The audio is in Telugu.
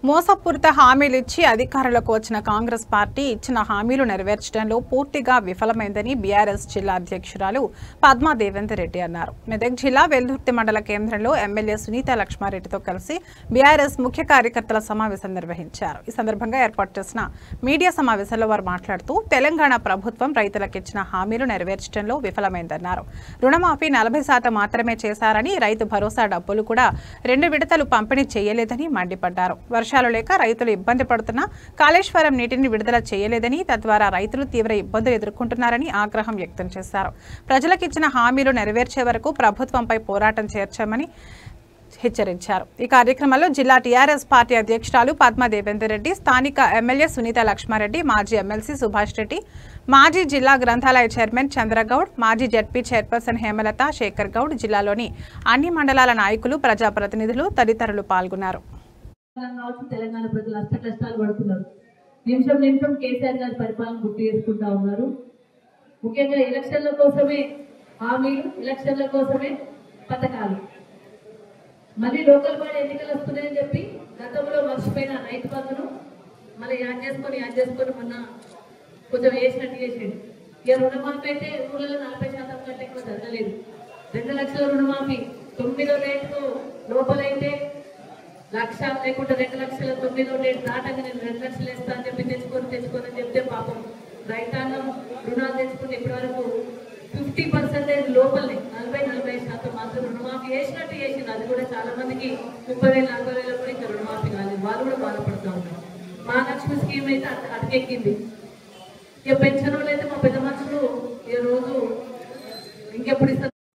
మోసపూరిత హామీలు ఇచ్చి అధికారంలోకి వచ్చిన కాంగ్రెస్ పార్టీ ఇచ్చిన హామీలు నెరవేర్చడంలో పూర్తిగా విఫలమైందని బీఆర్ఎస్ జిల్లా అధ్యక్షురాలు పద్మా దేవేందర్ రెడ్డి అన్నారు. మెదక్ జిల్లా వెల్దుర్తి మండల కేంద్రంలో ఎమ్మెల్యే సునీత లక్ష్మారెడ్డితో కలిసి బీఆర్ఎస్ ముఖ్య కార్యకర్తల సమావేశం నిర్వహించారు. ఈ సందర్భంగా ఏర్పాటు చేసిన మీడియా సమావేశంలో వారు మాట్లాడుతూ తెలంగాణ ప్రభుత్వం రైతులకు ఇచ్చిన హామీలు నెరవేర్చడంలో విఫలమైందన్నారు. రుణమాఫీ 40% మాత్రమే చేశారని, రైతు భరోసా డబ్బులు కూడా 2 విడతలు పంపిణీ చేయలేదని మండిపడ్డారు. వర్షాలు లేక రైతులు ఇబ్బంది పడుతున్నా కాళేశ్వరం నీటిని విడుదల చేయలేదని, తద్వారా రైతులు తీవ్ర ఇబ్బందులు ఎదుర్కొంటున్నారని ఆగ్రహం వ్యక్తం చేశారు. ప్రజలకు ఇచ్చిన హామీలు నెరవేర్చే వరకు ప్రభుత్వంపై పోరాటం చేర్చామని హెచ్చరించారు. ఈ కార్యక్రమంలో జిల్లా టీఆర్ఎస్ పార్టీ అధ్యక్షురాలు పద్మా దేవేందర్ రెడ్డి, స్థానిక ఎమ్మెల్యే సునీత లక్ష్మారెడ్డి, మాజీ ఎమ్మెల్సీ సుభాష్ రెడ్డి, మాజీ జిల్లా గ్రంథాలయ చైర్మన్ చంద్రగౌడ్, మాజీ జడ్పీ చైర్పర్సన్ హేమలత, శేఖర్ గౌడ్, జిల్లాలోని అన్ని మండలాల నాయకులు, ప్రజాప్రతినిధులు తదితరులు పాల్గొన్నారు. తెలంగాణ ప్రజలు అష్ట కష్టాలు పడుతున్నారు. నిమిషం నిమిషం కేసీఆర్ గారి పరిపాలన గుర్తు చేసుకుంటా ఉన్నారు. ముఖ్యంగా ఎలక్షన్ల కోసమే హామీలు, ఎలక్షన్ల కోసమే పథకాలు. మళ్ళీ లోకల్ బాడీ ఎన్నికలు వస్తున్నాయని చెప్పి గతంలో మర్చిపోయిన రైతు బంధును మళ్ళీ యాడ్ చేసుకొని మొన్న కొంచెం వేసినట్టు చేసేది. ఇక రుణమాఫీ అయితే ఊళ్ళలో 40% కంటే ఎక్కువ జరగలేదు. 2 లక్షల రుణమాఫీ 9వ డేట్ లోపలైతే 1,00,000 లేకుంటే 2,09,000 డేట్ దాటంగా నేను 2 లక్షలు వేస్తా అని చెప్పి తెచ్చుకొని అని చెప్తే పాపం రైతాంగం రుణాలు తెచ్చుకుంటే ఇప్పటి వరకు 50% లోపలనే 40-45% మాత్రం రుణమాఫీ వేసినట్టు చేసింది. అది కూడా చాలా మందికి 30,000-40,000 కూడా ఇంకా రుణమాఫీ కాలేదు. వాళ్ళు కూడా బాధపడుతూ ఉన్నారు. మహాలక్ష్మి స్కీమ్ అయితే అటకెక్కింది. ఇక పెన్షన్ వాళ్ళు అయితే మా పెద్ద మనుషులు ఈ రోజు ఇంకెప్పుడు ఇస్తారు.